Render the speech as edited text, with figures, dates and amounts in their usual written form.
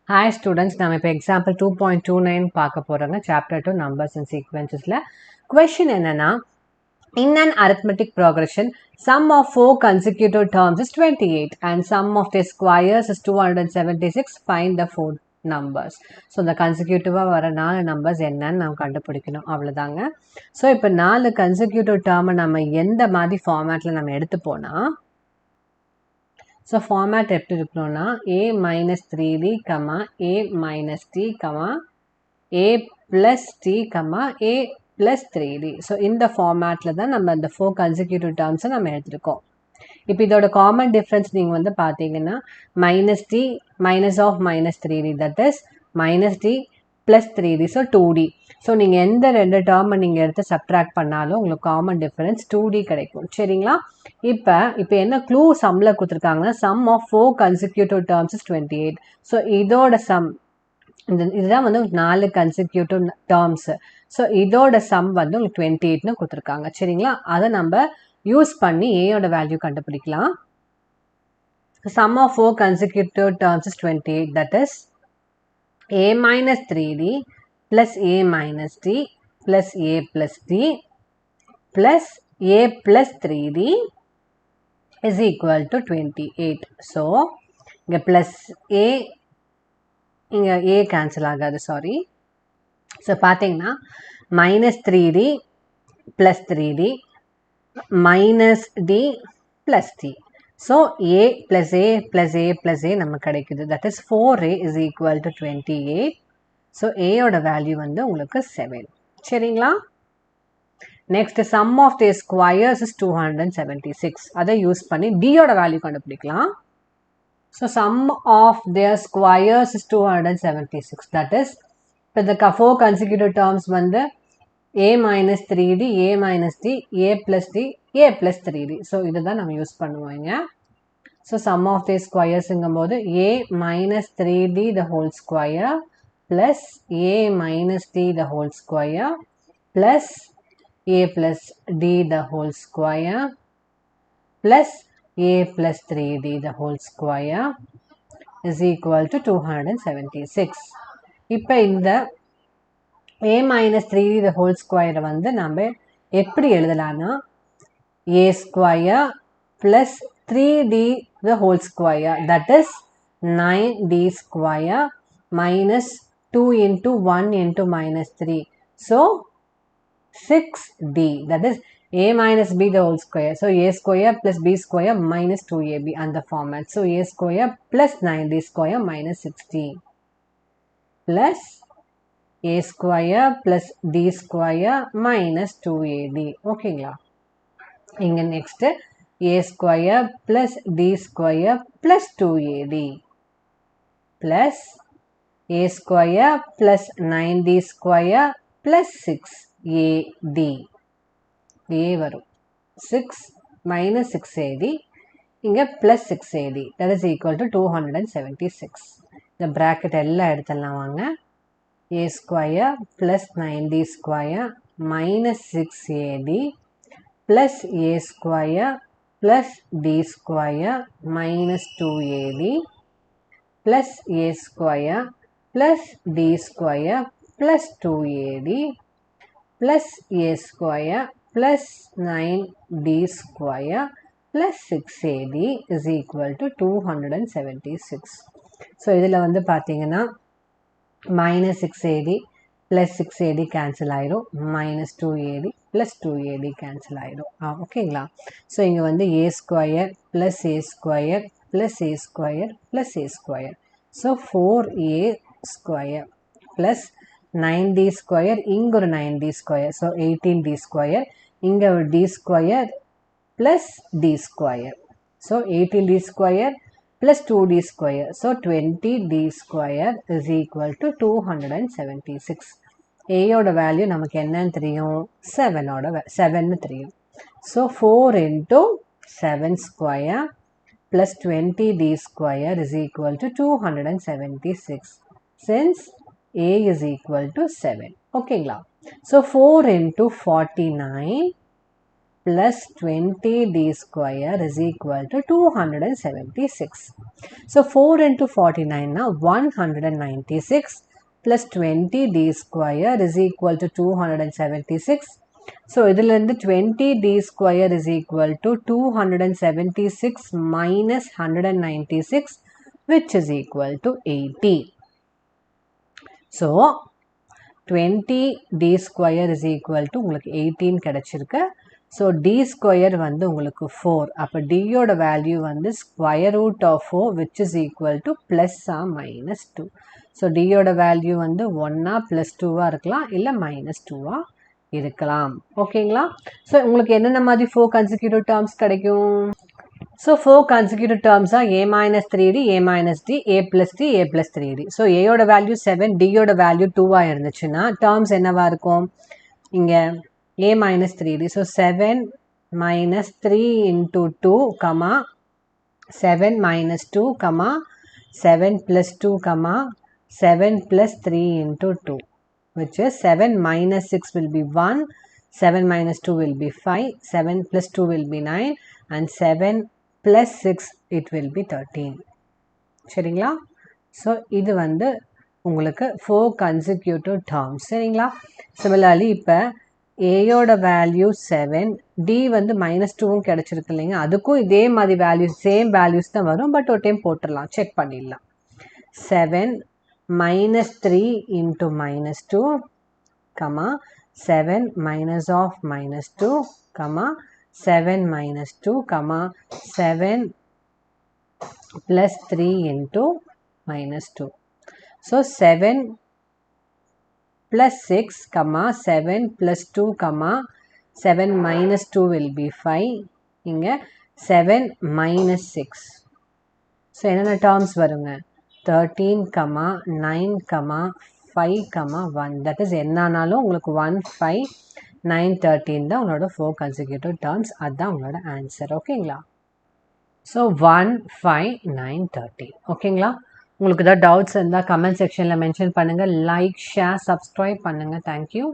Hi students, நம்ம இப்போ example 2.29 பார்க்க போறோங்க chapter 2 numbers and sequencesல question என்னன்னா in an arithmetic progression sum of 4 consecutive terms is 28 and sum of their squares is 276. Find the 4 numbers. So the consecutive வர 4 numbers என்னன்னு நாம் கண்டுபிடிக்கணும் அவ்வளவுதாங்க. So இப்போ 4 consecutive term நம்ம எந்த மாதிரி formatல நம்ம எடுத்து போனா So format எப்படி இருக்கணும்னா a minus 3d, a minus t, a plus t, a plus 3d. So இந்த formatல தான் நம்ம இந்த 4 consecutive terms நம்ம எடுத்திருக்கோம். இப்போ இதோட common difference நீங்க வந்து பார்த்தீங்கன்னா minus t minus of minus 3d, that is minus t plus 3d, so 2d. So நீங்கள் எந்த ரெண்டு டேர்மை நீங்கள் எடுத்து சப்ட்ராக்ட் பண்ணாலும் உங்களுக்கு காமன் டிஃபரன்ஸ் 2d கிடைக்கும். சரிங்களா? இப்போ என்ன க்ளூ சம்மில் கொடுத்துருக்காங்கன்னா sum of 4 consecutive terms is 28. So இதோட சம் இதுதான் வந்து 4 கன்சிக்யூட்டிவ் டேர்ம்ஸ். ஸோ இதோட சம் வந்து உங்களுக்கு 28ன்னு கொடுத்துருக்காங்க. சரிங்களா? அதை நம்ம யூஸ் பண்ணி ஏயோட வேல்யூ கண்டுபிடிக்கலாம். Sum of 4 consecutive terms is 28, that is a minus 3d plus a minus t plus a plus t plus a plus 3d is equal to 28. So, இங்க plus a இங்க a cancel ஆகாது, sorry. So, பார்த்தீங்கன்னா minus 3d plus 3d minus d plus t. So, a plus a plus a plus a நமக்கு கிடைக்குது. That is 4a is equal to 28. So, a ஓட value வந்து உங்களுக்கு 7. சரிங்களா? Next, sum of their squares is 276. அதை use பண்ணி d ஓட value கண்டுபிடிக்கலாம். So, sum of their squares is 276. That is, இப்போ இந்த 4 consecutive terms வந்து a minus 3d, a minus d, a plus d, a plus 3d. So, இதுதான் நம்ம use பண்ணுவோங்க. So, sum of their squares இங்கும்போது a minus 3d the whole square plus a minus d the whole square plus a plus d the whole square plus a plus 3d the whole square is equal to 276. இப்போ இந்த a minus 3d the whole square வந்து நம்ம எப்படி எழுதலாம்னா a square plus 3d the whole square, that is 9d square minus 2 into 1 into minus 3. So, 6d, that is a minus b the whole square. So, a square plus b square minus 2ab and the format. So, a square plus 9d square minus 16 plus a square plus d square minus 2ad. ஓகேங்களா? இங்க next a square plus d square plus 2ad plus a square plus 9d square plus 6ad. a வரும் 6 minus 6ad இங்க plus 6ad, that is equal to 276. இந்த bracket எல்லாம் எடுத்துடலாம் வாங்க. a square plus 9d square minus 6ad plus a square plus d square minus 2ad plus a square plus d square plus 2ad plus a square plus 9d square plus 6ad is equal to 276. So, இதில் வந்து பார்த்தீங்கன்னா minus 6ad plus 6ad cancel ஆயிரும், minus 2ad plus 2ad cancel ஆயிரும். ஓகேங்களா? So இங்கே வந்து a square plus a square plus a square plus a square. So 4a square plus 9d square, இங்கே ஒரு 9d square. So 18d square, இங்கே ஒரு d square plus d square. So 18d square plus 2d square. So, 20d square is equal to 276. a ஓட value நமக்கு என்னன்னு தெரியும்? 7 தெரியும். So, 4 into 7 square plus 20d square is equal to 276. Since a is equal to 7. ஓகேங்களா? So, 4 into 49 plus 20d square is equal to 276. So 4 into 49 now 196 plus 20d square is equal to 276. So இதிலிருந்து 20d square is equal to 276 minus 196 which is equal to 80. So 20d square is equal to உங்களுக்கு 18 கிடைச்சிருக்கு. So d square வந்து உங்களுக்கு 4. அப்போ d யோட value வந்து square root of 4 which is equal to plus or minus 2. So d யோட value வந்து 1 plus 2 இருக்கலாம் இல்லை minus 2 இருக்கலாம். ஓகேங்களா? ஸோ உங்களுக்கு என்னென்ன மாதிரி 4 consecutive terms கிடைக்கும்? So 4 consecutive terms are a minus 3d, a minus d, a plus d, a plus 3d. So a யோட வேல்யூ 7, d யோட வேல்யூ 2 இருந்துச்சுன்னா terms என்னவா இருக்கும்? இங்கே a minus 3d. So 7 minus 3 into 2, comma 7 minus 2, comma 7 plus 2, comma 7 plus 3 into 2, which is 7 minus 6 will be 1, 7 minus 2 will be 5, 7 plus 2 will be 9, and 7 plus 6 it will be 13. சரிங்களா? So இது வந்து உங்களுக்கு 4 consecutive terms. சரிங்களா? Similarly இப்போ ஏயோட value 7, D வந்து minus 2வும் கிடச்சிருக்கு இல்லைங்க, அதுக்கும் இதே மாதிரி வேல்யூஸ் சேம் வேல்யூஸ் தான் வரும். பட் ஒரு டைம் போட்டுடலாம், செக் பண்ணிடலாம். 7 minus 3 into minus 2, comma 7 minus of minus 2, comma 7 minus 2, comma 7 plus 3 into minus 2. So 7 plus 6, comma 7 plus 2, comma 7 minus 2 will be 5. இங்க 7 minus 6. So என்னென்ன terms வருங்க? 13, comma 9, comma 5, comma 1. That is என்னானாலும் உங்களுக்கு 1, 5, 9, 13 தான் உங்களோட 4 consecutive terms. அதுதான் உங்களோட answer. ஓகேங்களா? So 1, 5, 9, 13. ஓகேங்களா? உங்களுக்கு ஏதாவது டவுட்ஸ் இருந்தால் கமெண்ட் செக்ஷனில் மென்ஷன் பண்ணுங்கள். லைக், ஷேர், சப்ஸ்கிரைப் பண்ணுங்கள். தேங்க்யூ.